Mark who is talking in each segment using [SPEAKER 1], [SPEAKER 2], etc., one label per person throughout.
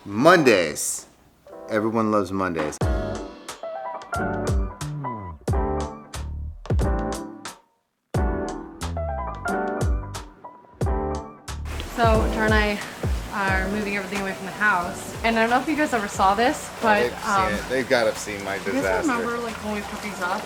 [SPEAKER 1] Mondays. Everyone loves Mondays.
[SPEAKER 2] So Tara and I are moving everything away from the house, and I don't know if you guys ever saw this, but
[SPEAKER 1] They've seen it. They've got to have seen my
[SPEAKER 2] you guys
[SPEAKER 1] disaster.
[SPEAKER 2] remember like when we put these up?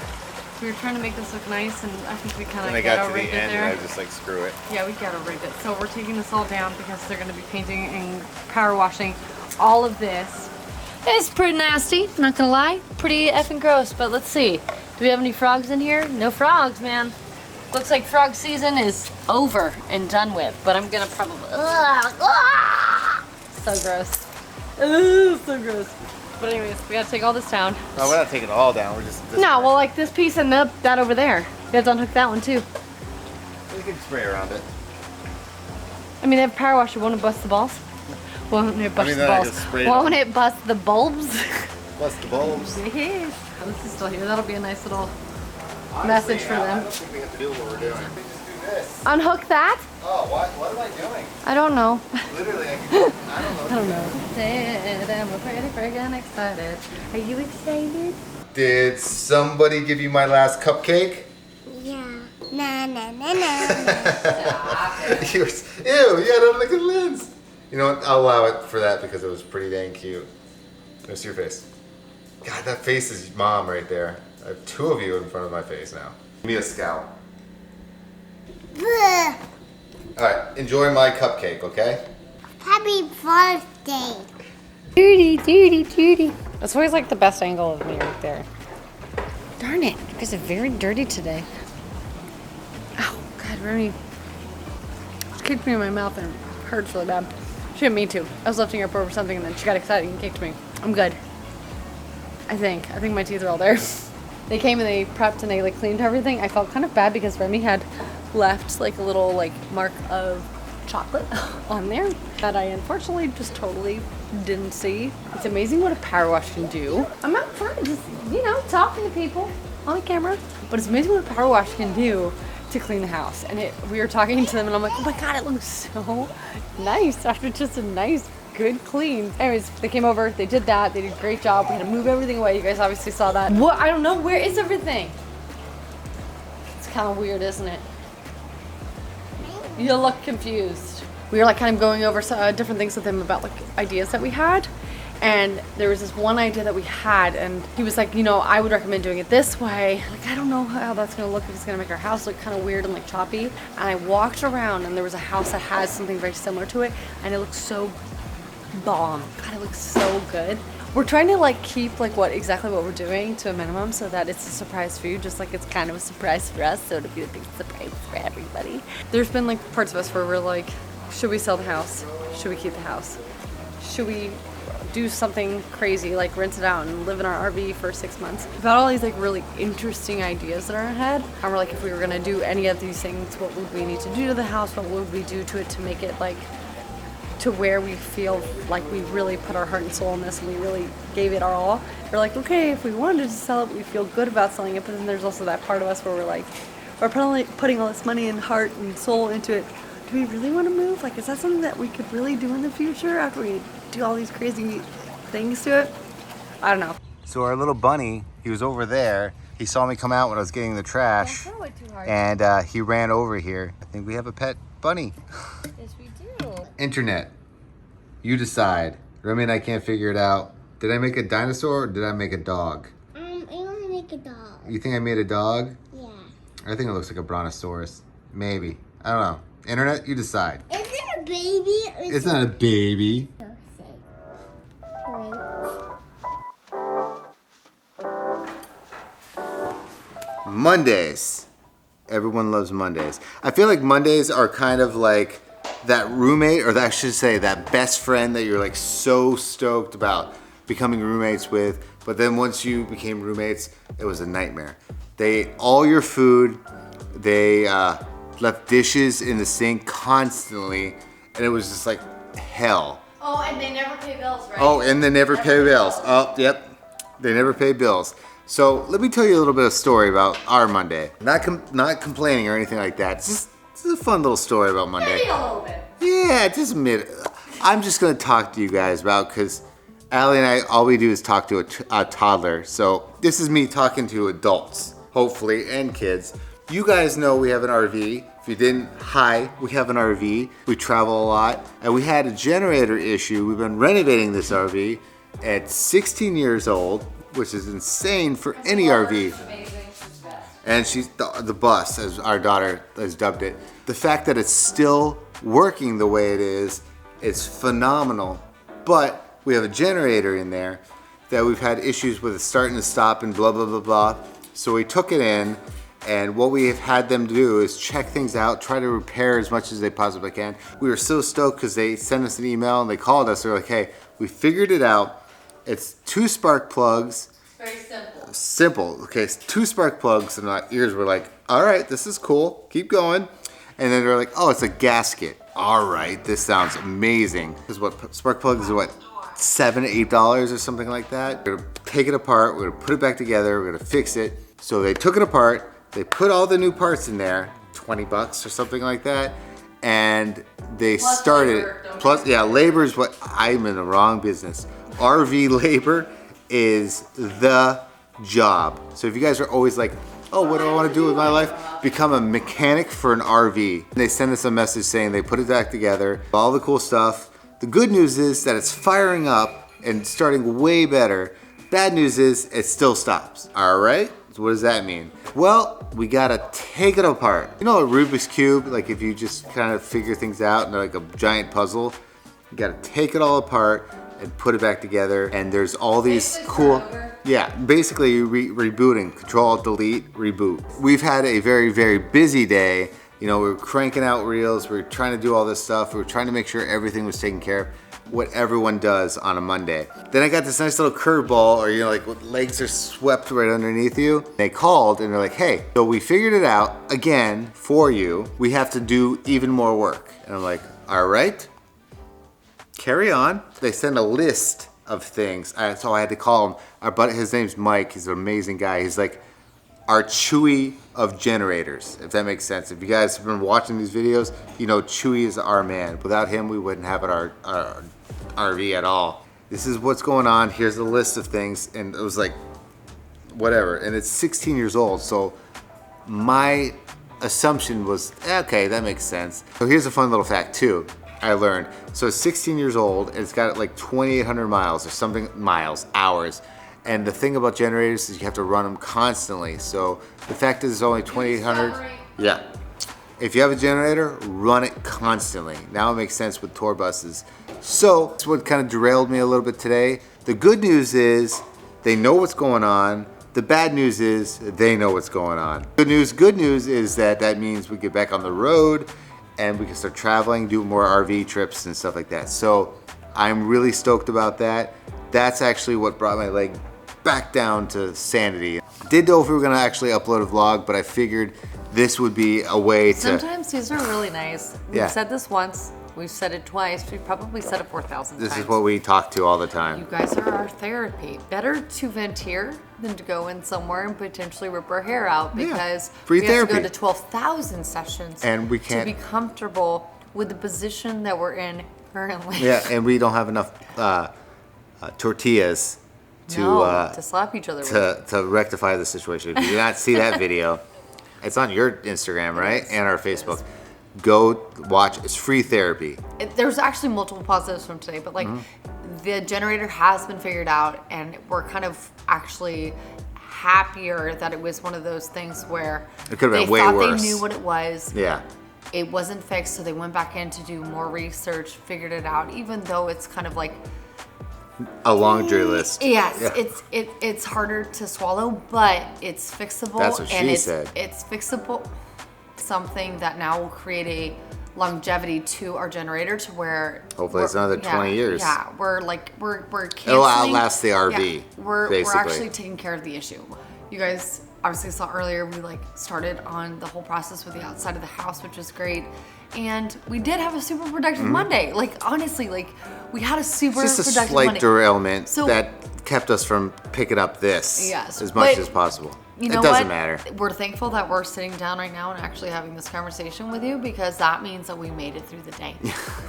[SPEAKER 2] We were trying to make this look nice, and I think we kind
[SPEAKER 1] And
[SPEAKER 2] of
[SPEAKER 1] I got
[SPEAKER 2] got
[SPEAKER 1] to the
[SPEAKER 2] rigged it
[SPEAKER 1] end
[SPEAKER 2] there.
[SPEAKER 1] and I just like screw it.
[SPEAKER 2] Yeah, we gotta rig it. So we're taking this all down because they're gonna be painting and power washing all of this. It's pretty nasty, not gonna lie. Pretty effing gross, but let's see. Do we have any frogs in here? No frogs, man. Looks like frog season is over and done with, but I'm gonna probably, so gross. Ugh, so gross. But anyways, we gotta take all this down.
[SPEAKER 1] No, we're not taking it all down. We're just.
[SPEAKER 2] No, well, like this piece and that over there. You have to unhook that one too.
[SPEAKER 1] We can spray around it.
[SPEAKER 2] I mean, they have a power washer. Won't it bust the balls? Won't it bust the balls? Won't it bust the bulbs?
[SPEAKER 1] Bust the bulbs.
[SPEAKER 2] Yes. Oh, this is still here. That'll be a nice little message for them.
[SPEAKER 1] I don't think we have to do what we're doing. We just do this.
[SPEAKER 2] Unhook that?
[SPEAKER 1] Oh, what am I doing?
[SPEAKER 2] I don't know.
[SPEAKER 1] Literally, I don't know.
[SPEAKER 2] I don't know. And we're pretty friggin' excited. Are you excited?
[SPEAKER 1] Did somebody give you my last cupcake?
[SPEAKER 3] Yeah. Na na na na.
[SPEAKER 1] Ew, you had it on the lens. You know what? I'll allow it for that because it was pretty dang cute. Let's see your face. God, that face is mom right there. I have two of you in front of my face now. Give me a scowl.
[SPEAKER 3] Bleh.
[SPEAKER 1] Alright, enjoy my cupcake, okay?
[SPEAKER 3] Happy birthday.
[SPEAKER 2] Dirty. That's always like the best angle of me right there. Darn it. You guys are very dirty today. Oh, God, Remy. She kicked me in my mouth and it hurts really bad. She didn't mean to. I was lifting her up over something and then she got excited and kicked me. I'm good. I think my teeth are all there. They came and they prepped and they like cleaned everything. I felt kind of bad because Remy had left like a little like mark of chocolate on there that I unfortunately just totally didn't see. It's amazing what a power wash can do. I'm out front just, talking to people on the camera. But it's amazing what a power wash can do to clean the house. And we were talking to them and I'm like, oh my God, it looks so nice after just a nice, good clean. Anyways, they came over, they did that, they did a great job. We had to move everything away. You guys obviously saw that. What? I don't know, where is everything? It's kind of weird, isn't it? You look confused. We were like kind of going over different things with him about like ideas that we had. And there was this one idea that we had and he was like, I would recommend doing it this way. Like, I don't know how that's gonna look, if it's gonna make our house look kind of weird and like choppy. And I walked around and there was a house that has something very similar to it and it looks so bomb. God, it looks so good. We're trying to like keep like exactly what we're doing to a minimum so that it's a surprise for you, just like it's kind of a surprise for us, so it'll be a big surprise for everybody. There's been like parts of us where we're like, should we sell the house? Should we keep the house? Should we do something crazy like rent it out and live in our RV for 6 months? We've got all these like really interesting ideas in our head, and we're like, if we were gonna do any of these things, what would we need to do to the house? What would we do to it to make it like to where we feel like we really put our heart and soul in this and we really gave it our all? We're like, okay, if we wanted to sell it, we feel good about selling it, but then there's also that part of us where we're like, we're putting all this money and heart and soul into it. Do we really want to move? Like, is that something that we could really do in the future after we do all these crazy things to it? I don't know.
[SPEAKER 1] So our little bunny, he was over there. He saw me come out when I was getting the trash.
[SPEAKER 2] Don't throw it too hard.
[SPEAKER 1] And he ran over here. I think we have a pet bunny.
[SPEAKER 2] Yes, we do.
[SPEAKER 1] Internet, you decide. Remy and I can't figure it out. Did I make a dinosaur or did I make a dog?
[SPEAKER 3] I want to make a dog.
[SPEAKER 1] You think I made a dog?
[SPEAKER 3] Yeah.
[SPEAKER 1] I think it looks like a brontosaurus. Maybe. I don't know. Internet, you decide.
[SPEAKER 3] Is it a baby? Or
[SPEAKER 1] It's not a baby. Mondays. Everyone loves Mondays. I feel like Mondays are kind of like that roommate, or that I should say that best friend that you're like so stoked about becoming roommates with, but then once you became roommates, it was a nightmare. They ate all your food, they left dishes in the sink constantly, and it was just like hell.
[SPEAKER 2] Oh, and they never pay bills, right?
[SPEAKER 1] Oh, and they never pay bills. Oh, yep. They never pay bills. So let me tell you a little bit of story about our Monday. Not complaining or anything like that. It's just a fun little story about Monday.
[SPEAKER 2] Maybe a little bit.
[SPEAKER 1] Yeah, just admit it. I'm just gonna talk to you guys about, because Allie and I, all we do is talk to a toddler. So this is me talking to adults, hopefully, and kids. You guys know we have an RV. If you didn't, hi, we have an RV. We travel a lot, and we had a generator issue. We've been renovating this RV at 16 years old, which is insane for any RV. And she's the bus, as our daughter has dubbed it. The fact that it's still working the way it is phenomenal. But we have a generator in there that we've had issues with it starting to stop and blah, blah, blah, blah. So we took it in, and what we have had them do is check things out, try to repair as much as they possibly can. We were so stoked because they sent us an email and they called us. They're like, hey, we figured it out. It's 2 spark plugs.
[SPEAKER 2] Very simple.
[SPEAKER 1] Simple. Okay, it's 2 spark plugs, and our ears were like, all right, this is cool. Keep going. And then they're like, oh, it's a gasket. All right, this sounds amazing. Because what spark plugs are what? $7 to $8 or something like that. We're gonna take it apart, we're gonna put it back together, we're gonna fix it. So they took it apart, they put all the new parts in there, $20 or something like that, and they
[SPEAKER 2] Plus
[SPEAKER 1] started.
[SPEAKER 2] labor,
[SPEAKER 1] Plus, yeah, labor is what I'm in the wrong business. RV labor is the job. So if you guys are always like, oh, what do I want to do with my life? Become a mechanic for an RV. They send us a message saying they put it back together, all the cool stuff. The good news is that it's firing up and starting way better. Bad news is it still stops. All right, so what does that mean? Well, we gotta take it apart. You know a Rubik's Cube, like if you just kind of figure things out and like a giant puzzle, you gotta take it all apart and put it back together. And there's all these cool, yeah, basically rebooting, Control-Alt-Delete, reboot. We've had a very, very busy day. You know, we were cranking out reels, we were trying to do all this stuff, we were trying to make sure everything was taken care of, what everyone does on a Monday. Then I got this nice little curveball, or you know, like legs are swept right underneath you. They called and they're like, hey, so we figured it out again for you. We have to do even more work. And I'm like, all right, carry on. They send a list of things, so I had to call him. Our buddy, his name's Mike, he's an amazing guy. He's like our Chewy of generators, if that makes sense. If you guys have been watching these videos, you know Chewy is our man. Without him, we wouldn't have our RV at all. This is what's going on. Here's the list of things, and it was like, whatever. And it's 16 years old, so my assumption was, okay, that makes sense. So here's a fun little fact too. I learned. So it's 16 years old, and it's got like 2,800 miles or something, hours. And the thing about generators is you have to run them constantly. So the fact is it's only 2,800. Yeah. If you have a generator, run it constantly. Now it makes sense with tour buses. So that's what kind of derailed me a little bit today. The good news is they know what's going on. The bad news is they know what's going on. Good news is that means we get back on the road and we can start traveling, do more RV trips and stuff like that. So I'm really stoked about that. That's actually what brought my leg back down to sanity. Didn't know if we were gonna actually upload a vlog, but I figured this would be a way to...
[SPEAKER 4] Sometimes these are really nice. We've said this once, we've said it twice, we've probably said it 4,000 times.
[SPEAKER 1] This is what we talk to all the time.
[SPEAKER 4] You guys are our therapy. Better to vent here than to go in somewhere and potentially rip our hair out, because
[SPEAKER 1] free
[SPEAKER 4] we
[SPEAKER 1] therapy.
[SPEAKER 4] have to go to 12,000 sessions
[SPEAKER 1] and we can't...
[SPEAKER 4] to be comfortable with the position that we're in currently.
[SPEAKER 1] Yeah, and we don't have enough tortillas
[SPEAKER 4] to slap each other with.
[SPEAKER 1] To rectify the situation. If you did not see that video, it's on your Instagram, right? And our Facebook. Go watch. It's free therapy.
[SPEAKER 4] There's actually multiple positives from today, but like the generator has been figured out, and we're kind of actually happier that it was one of those things where
[SPEAKER 1] it could have been way
[SPEAKER 4] thought
[SPEAKER 1] worse.
[SPEAKER 4] They knew what it was.
[SPEAKER 1] Yeah.
[SPEAKER 4] It wasn't fixed, so they went back in to do more research, figured it out, even though it's kind of like
[SPEAKER 1] a laundry list.
[SPEAKER 4] Yes,
[SPEAKER 1] yeah.
[SPEAKER 4] it's harder to swallow, but it's fixable.
[SPEAKER 1] That's what she said.
[SPEAKER 4] It's fixable. Something that now will create a longevity to our generator, to where
[SPEAKER 1] hopefully it's another 20 years.
[SPEAKER 4] Yeah, we're canceling.
[SPEAKER 1] It'll outlast the RV.
[SPEAKER 4] Yeah, we're
[SPEAKER 1] basically.
[SPEAKER 4] actually taking care of the issue. You guys obviously saw earlier, we started on the whole process with the outside of the house, which is great. And we did have a super productive Monday. Like honestly, we had a super
[SPEAKER 1] it's just
[SPEAKER 4] productive
[SPEAKER 1] a slight
[SPEAKER 4] Monday.
[SPEAKER 1] derailment
[SPEAKER 4] So
[SPEAKER 1] that kept us from picking up this
[SPEAKER 4] Yes,
[SPEAKER 1] as much
[SPEAKER 4] but
[SPEAKER 1] as possible.
[SPEAKER 4] You know
[SPEAKER 1] it doesn't
[SPEAKER 4] what?
[SPEAKER 1] matter.
[SPEAKER 4] We're thankful that we're sitting down right now and actually having this conversation with you because that means that we made it through the day.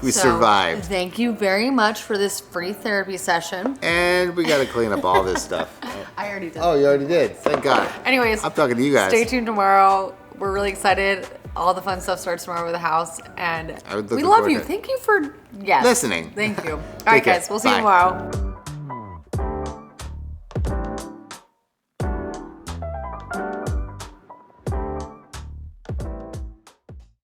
[SPEAKER 1] We survived.
[SPEAKER 4] Thank you very much for this free therapy session.
[SPEAKER 1] And we got to clean up all this stuff.
[SPEAKER 4] I already did.
[SPEAKER 1] Oh, you already did. Thank God.
[SPEAKER 4] Anyways,
[SPEAKER 1] I'm talking to you guys.
[SPEAKER 4] Stay tuned tomorrow. We're really excited. All the fun stuff starts tomorrow with the house. And
[SPEAKER 1] I'm
[SPEAKER 4] we
[SPEAKER 1] looking
[SPEAKER 4] love
[SPEAKER 1] forward
[SPEAKER 4] you.
[SPEAKER 1] to it.
[SPEAKER 4] Thank you for
[SPEAKER 1] Listening.
[SPEAKER 4] Thank you. All right,
[SPEAKER 1] care.
[SPEAKER 4] guys. We'll see you
[SPEAKER 1] Bye.
[SPEAKER 4] tomorrow.